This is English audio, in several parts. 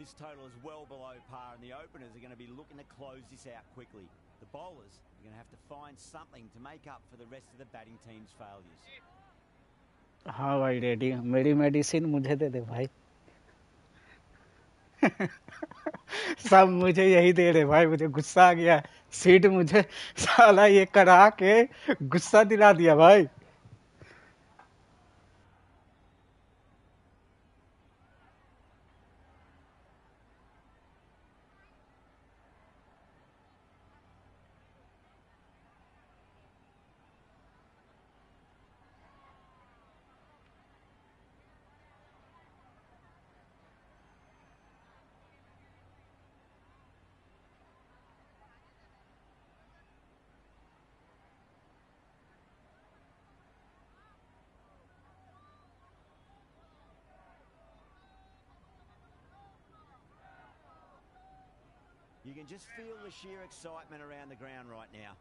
This total is well below par, and the openers are going to be looking to close this out quickly. The bowlers are going to have to find something to make up for the rest of the batting team's failures. हाँ भाई ready, मेरी medicine मुझे दे दे भाई। सब मुझे यही दे रहे भाई, मुझे गुस्सा आ गया। सीट मुझे साला ये करा के गुस्सा दिला दिया भाई। You can just feel the sheer excitement around the ground right now.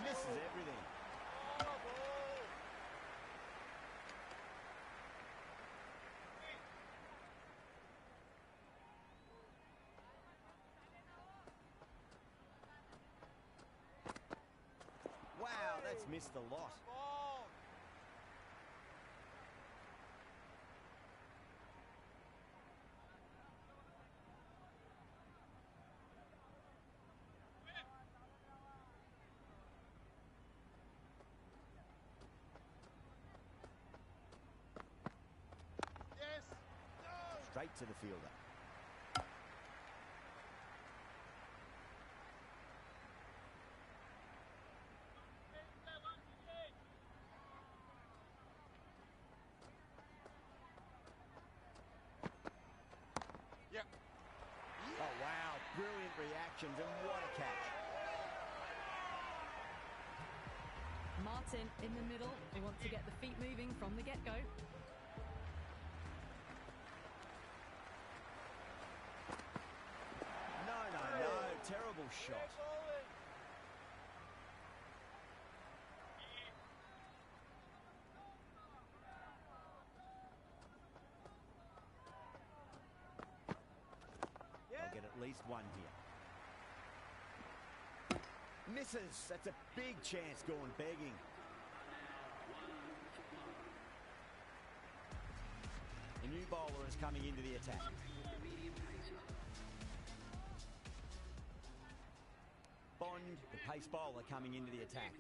Misses everything. Wow, that's missed a lot. Straight to the fielder. Oh, wow. Brilliant reactions, and what a catch. Martin in the middle. They want to get the feet moving from the get-go. No. Terrible shot. They'll get at least one here. Misses. That's a big chance going begging. The new bowler is coming into the attack. Bond, the pace bowler, coming into the attack.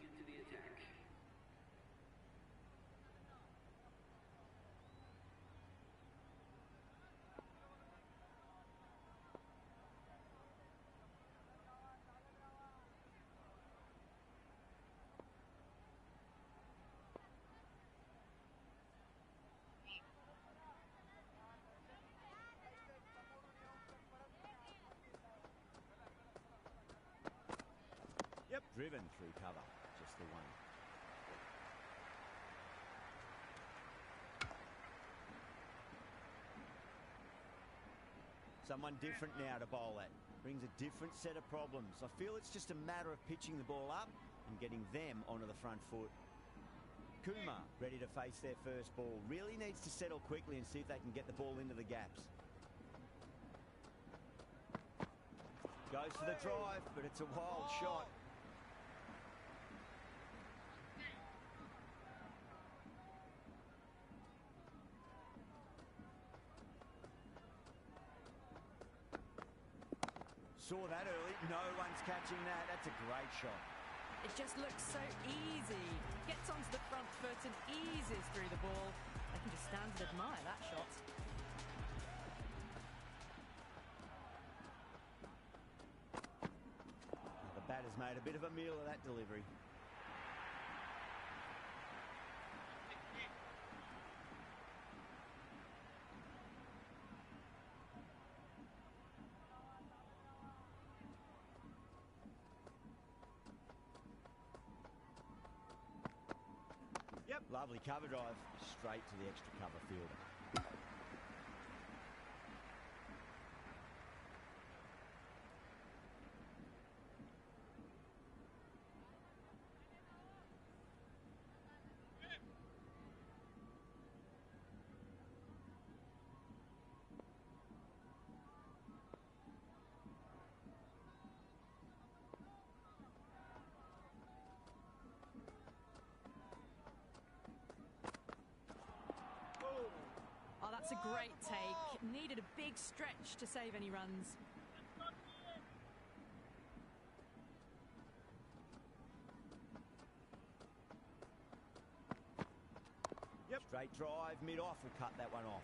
Yep, driven through cover. Just the one. Someone different now to bowl at. Brings a different set of problems. I feel it's just a matter of pitching the ball up and getting them onto the front foot. Kumar, ready to face their first ball. Really needs to settle quickly and see if they can get the ball into the gaps. Goes for the drive, but it's a wild shot. Saw that early. No one's catching that. That's a great shot. It just looks so easy. Gets onto the front foot and eases through the ball. I can just stand and admire that shot. The batter's made a bit of a meal of that delivery. Yep, lovely cover drive, straight to the extra cover fielder. That's a great take. Needed a big stretch to save any runs. Yep. Straight drive, mid-off will cut that one off.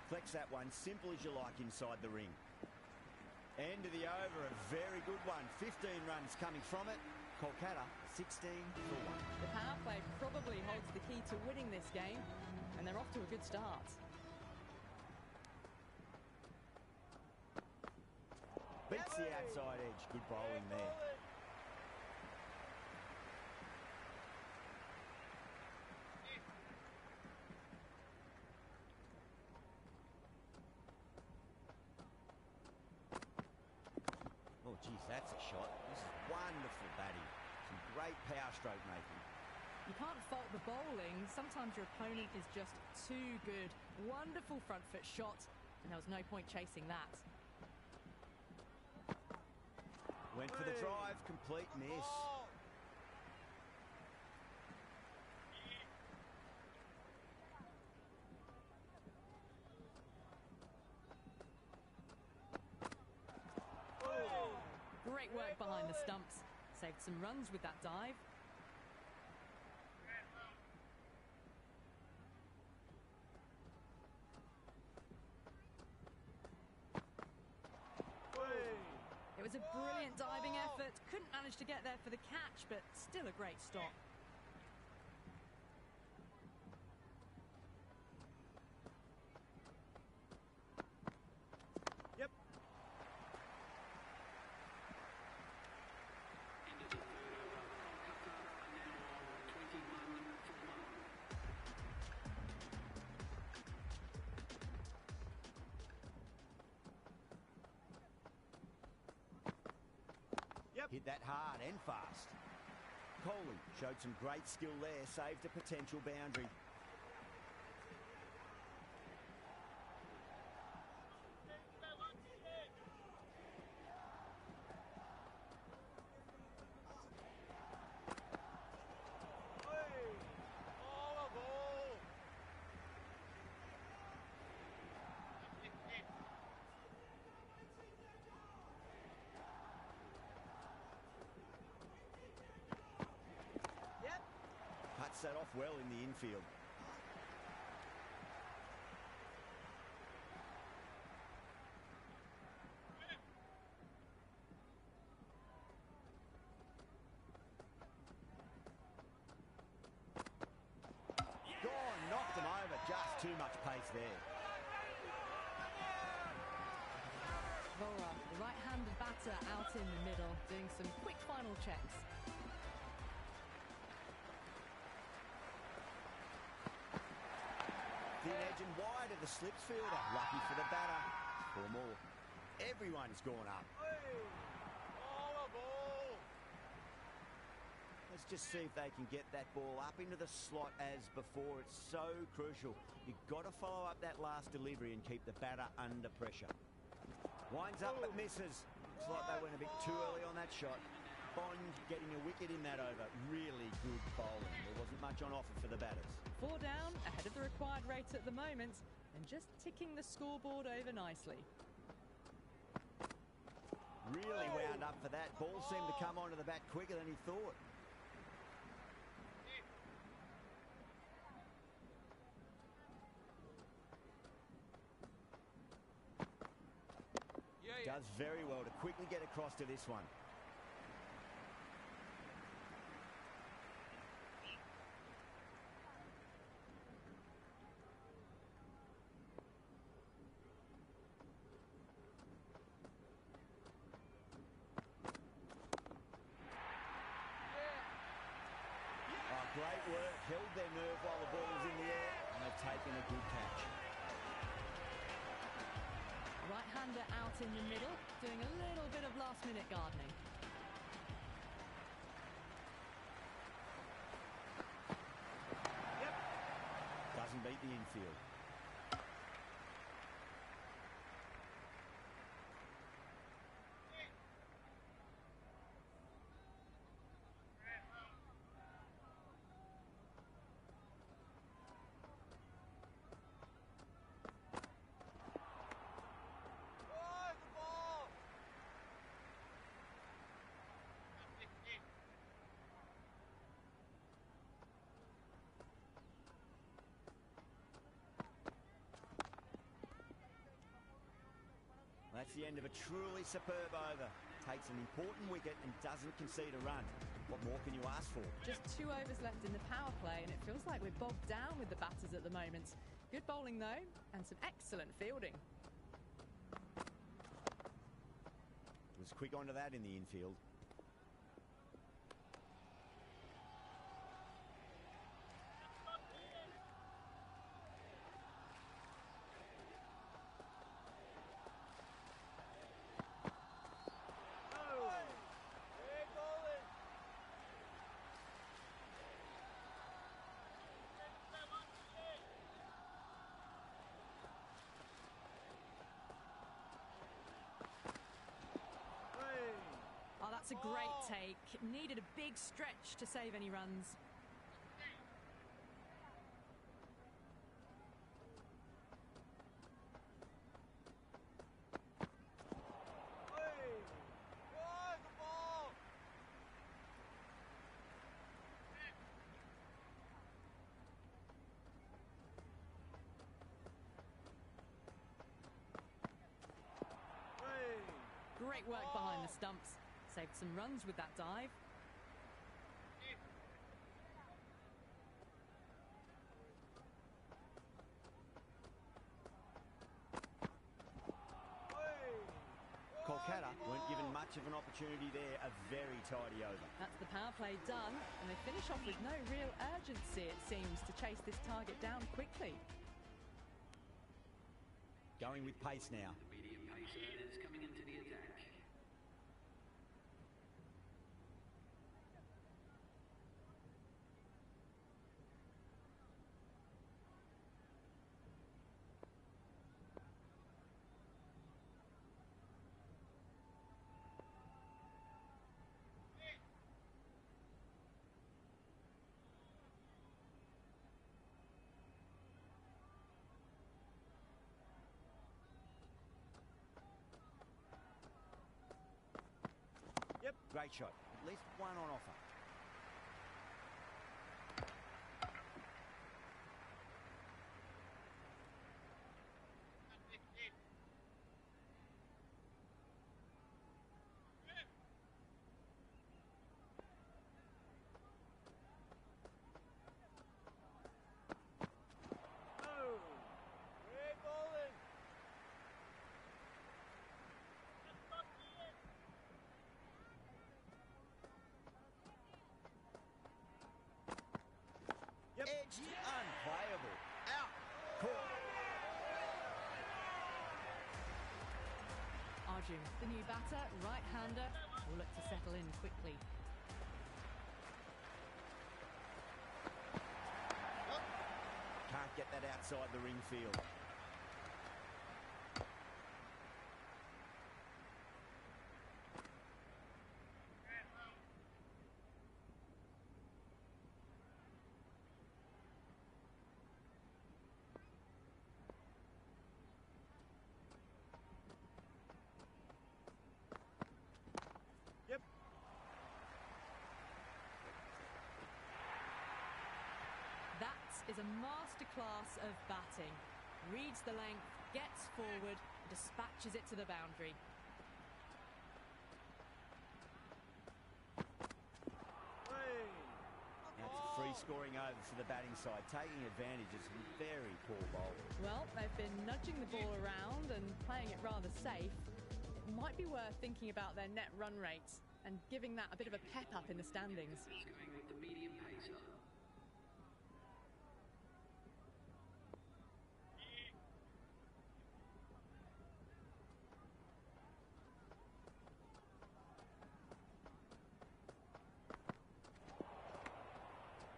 Flex that one, simple as you like inside the ring. End of the over, a very good one. 15 runs coming from it. Kolkata, 16 for 1. The power play probably holds the key to winning this game, and they're off to a good start. Beats the outside edge. Good bowling there. Oh, geez, that's a shot. This is wonderful batting. Some great power stroke making. You can't fault the bowling. Sometimes your opponent is just too good. Wonderful front foot shot, and there was no point chasing that. Went for the drive, complete miss. Great work behind the stumps. Saved some runs with that dive. It was a brilliant diving effort. Couldn't manage to get there for the catch, but still a great stop. Yep. Hit that hard and fast. Kohli showed some great skill there, saved a potential boundary. Cuts that off well in the infield. Gone, knocked him over, just too much pace there. Vora, the right-handed batter out in the middle, doing some quick final checks. Thin edge and wide of the slips fielder. Lucky for the batter. 4 more. Everyone's gone up. Let's just see if they can get that ball up into the slot as before. It's so crucial. You've got to follow up that last delivery and keep the batter under pressure. Winds up but misses. Looks like they went a bit too early on that shot. Bond getting a wicket in that over. Really good bowling. There wasn't much on offer for the batters. 4 down, ahead of the required rate at the moment, and just ticking the scoreboard over nicely. Really wound up for that. Ball seemed to come onto the bat quicker than he thought. Does very well to quickly get across to this one. Great work, held their nerve while the ball was in the air, and they've taken a good catch. Right-hander out in the middle, doing a little bit of last-minute gardening. Yep. Doesn't beat the infield. That's the end of a truly superb over. Takes an important wicket and doesn't concede a run. What more can you ask for? Just 2 overs left in the power play, and it feels like we're bogged down with the batters at the moment. Good bowling, though, and some excellent fielding. Was quick onto that in the infield. Oh, that's a great take. Needed a big stretch to save any runs. Great work behind the stumps. Saved some runs with that dive. Kolkata weren't given much of an opportunity there. A very tidy over. That's the power play done, and they finish off with no real urgency, it seems, to chase this target down quickly. Going with pace now. The medium pacer is coming into the attack. Yep, great shot. At least one on offer. Yep. Edged, unplayable. Out. Caught. Arjun, the new batter, right-hander, will look to settle in quickly. Can't get that outside the ring field. Yep. That is a masterclass of batting. Reads the length, gets forward, dispatches it to the boundary. Now it's a free scoring over for the batting side, taking advantage of some very poor bowling. Well, they've been nudging the ball around and playing it rather safe. It might be worth thinking about their net run rates and giving that a bit of a pep up in the standings. It's going with the medium pacer.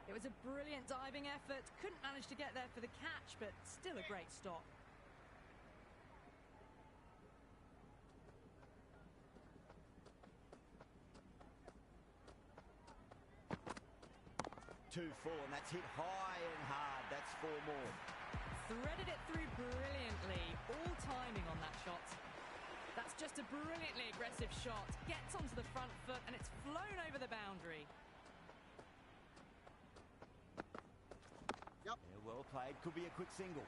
It was a brilliant diving effort. Couldn't manage to get there for the catch, but still a great stop. Two full, and that's hit high and hard. That's four more. Threaded it through brilliantly. All timing on that shot. That's just a brilliantly aggressive shot. Gets onto the front foot, and it's flown over the boundary. Yep. Yeah, well played. Could be a quick single.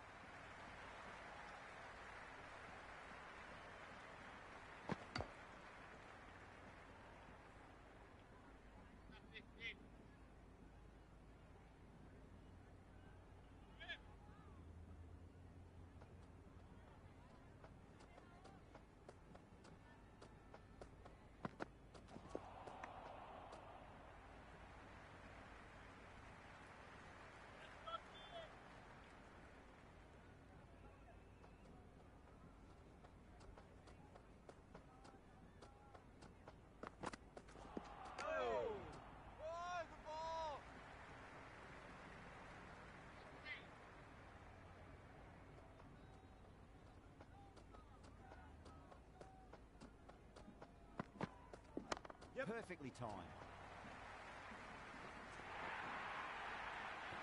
Perfectly timed.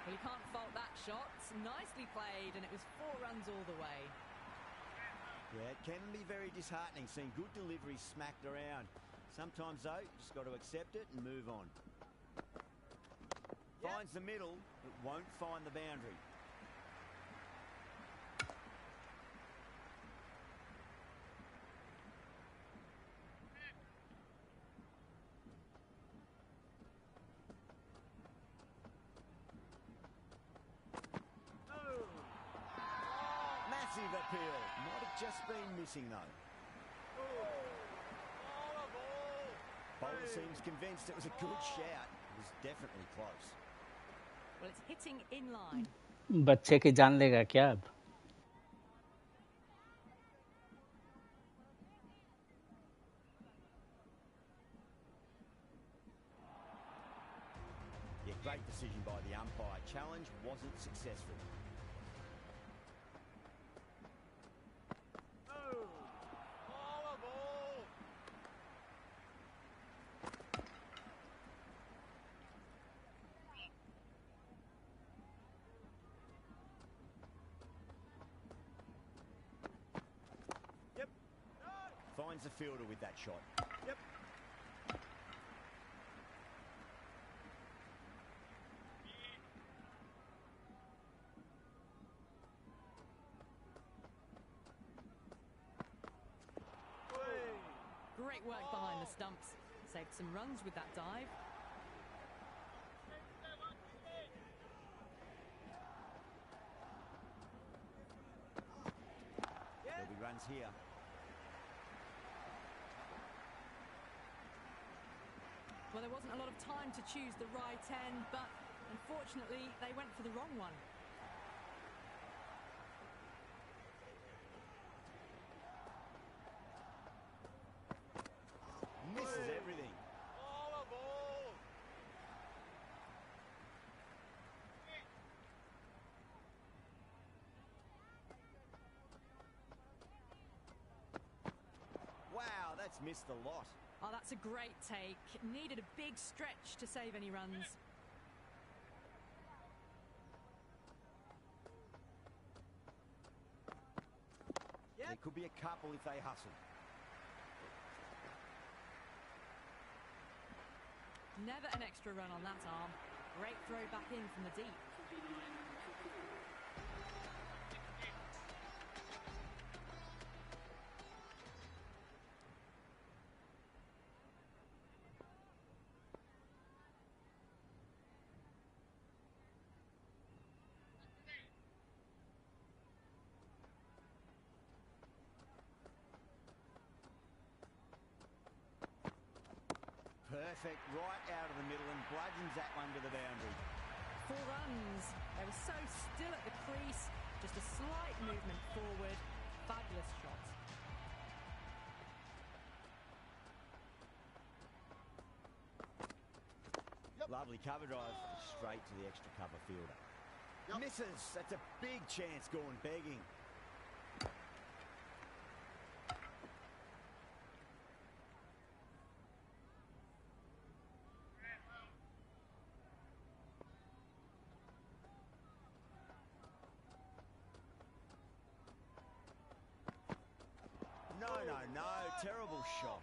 Well, you can't fault that shot. Nicely played, and it was 4 runs all the way. Yeah, it can be very disheartening seeing good deliveries smacked around. Sometimes, though, you just got to accept it and move on. Finds the middle, but won't find the boundary. Massive appeal. Might have just been missing, though. Bowler seems convinced it was a good shout. It was definitely close. Well, it's hitting in line. बच्चे की जान लेगा क्या अब? Yeah, great decision by the umpire. Challenge wasn't successful. Finds the fielder with that shot. Yep. Great work behind the stumps. Saved some runs with that dive. There'll be runs here. Well, there wasn't a lot of time to choose the right end, but unfortunately, they went for the wrong one. Misses everything. Wow, that's missed a lot. Oh, that's a great take. Needed a big stretch to save any runs. There could be a couple if they hustle. Never an extra run on that arm. Great throw back in from the deep. Perfect, right out of the middle and bludgeons that one to the boundary. 4 runs. They were so still at the crease. Just a slight movement forward. Fabulous shot. Lovely cover drive, straight to the extra cover fielder. Misses, that's a big chance gone begging. No, terrible shot.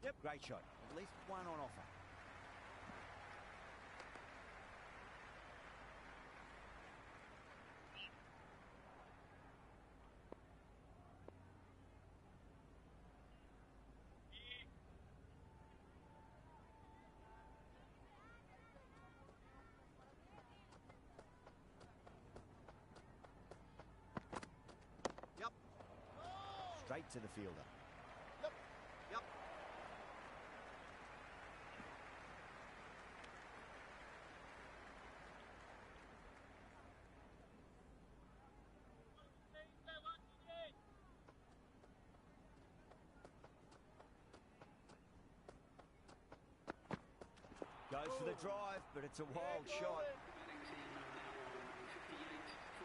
Yep, great shot. At least one on offer. Straight to the fielder. Goes Goes for the drive, but it's a wild shot. Batting team are now on 58 for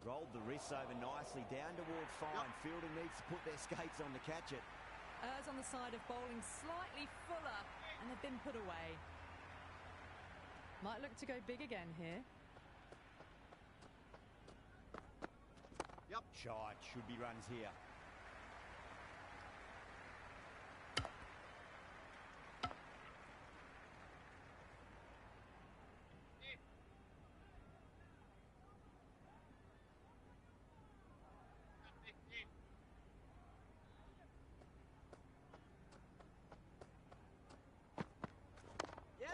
4. Rolled the wrists over nicely, down towards fine. Fielder needs to put their skates on to catch it. Errs on the side of bowling slightly fuller, and they've been put away. Might look to go big again here. Shite, should be runs here.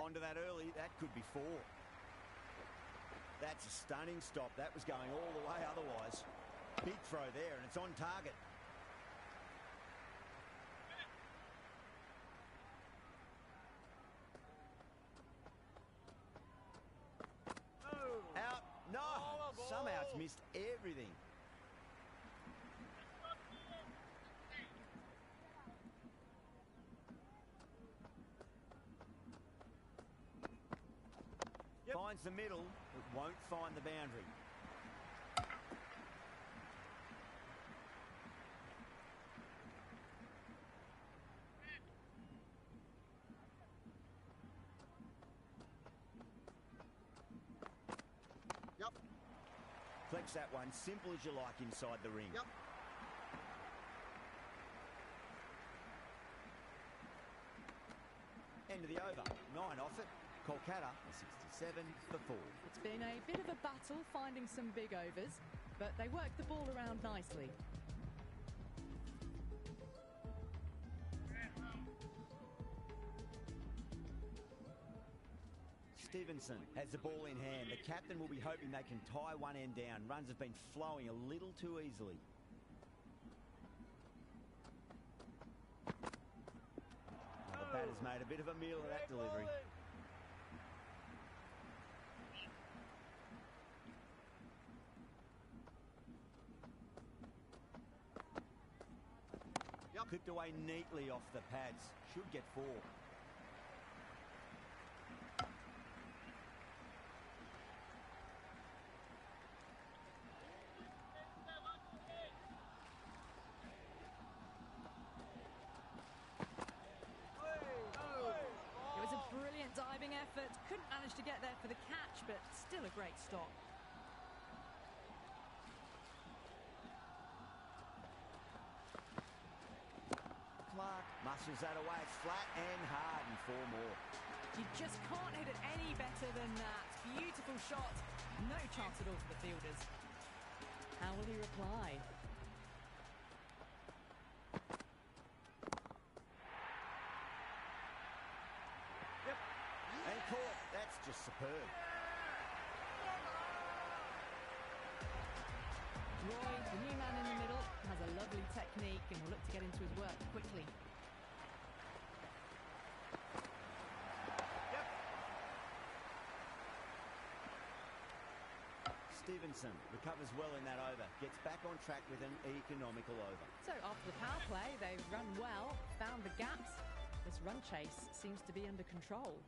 Onto that early, that could be 4. That's a stunning stop. That was going all the way otherwise. Big throw there, and it's on target. Out. No. Somehow it's missed everything. Finds the middle, but won't find the boundary. Flex that one, simple as you like inside the ring. End of the over, 9 off it. Kolkata, 67 for 4. It's been a bit of a battle finding some big overs, but they worked the ball around nicely. Stevenson has the ball in hand. The captain will be hoping they can tie one end down. Runs have been flowing a little too easily. The batter's made a bit of a meal of that delivery. Clipped away neatly off the pads. Should get 4. Diving effort, couldn't manage to get there for the catch, but still a great stop. Clark muscles that away. It's flat and hard, and 4 more. You just can't hit it any better than that. Beautiful shot. No chance at all for the fielders. How will he reply? And caught. That's just superb. Roy, the new man in the middle, has a lovely technique and will look to get into his work quickly. Stevenson recovers well in that over. Gets back on track with an economical over. So after the power play, they've run well, found the gaps. This run chase seems to be under control.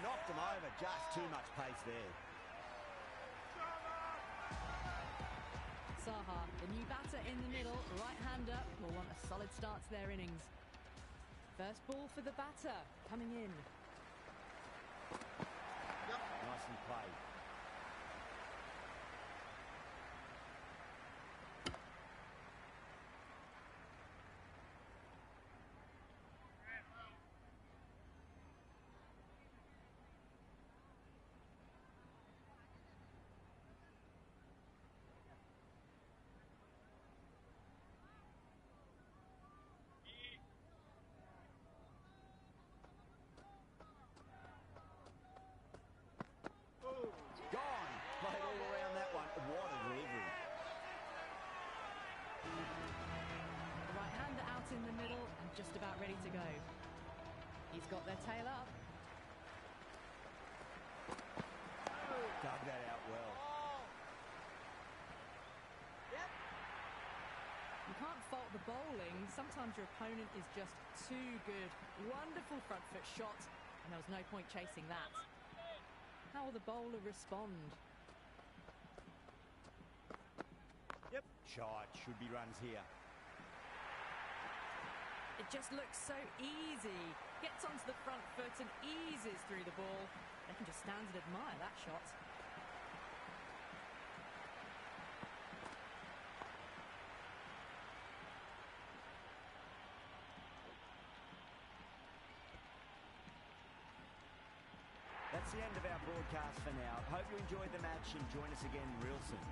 Knocked him over, just too much pace there. Saha, the new batter in the middle, right-hander, will want a solid start to their innings. First ball for the batter, coming in. Nicely played. got their tail up. Dug that out well. You can't fault the bowling. Sometimes your opponent is just too good. Wonderful front foot shot, and there was no point chasing that. How will the bowler respond? Yep. Shot. Should be runs here. It just looks so easy. Gets onto the front foot and eases through the ball. They can just stand and admire that shot. That's the end of our broadcast for now. Hope you enjoyed the match and join us again real soon.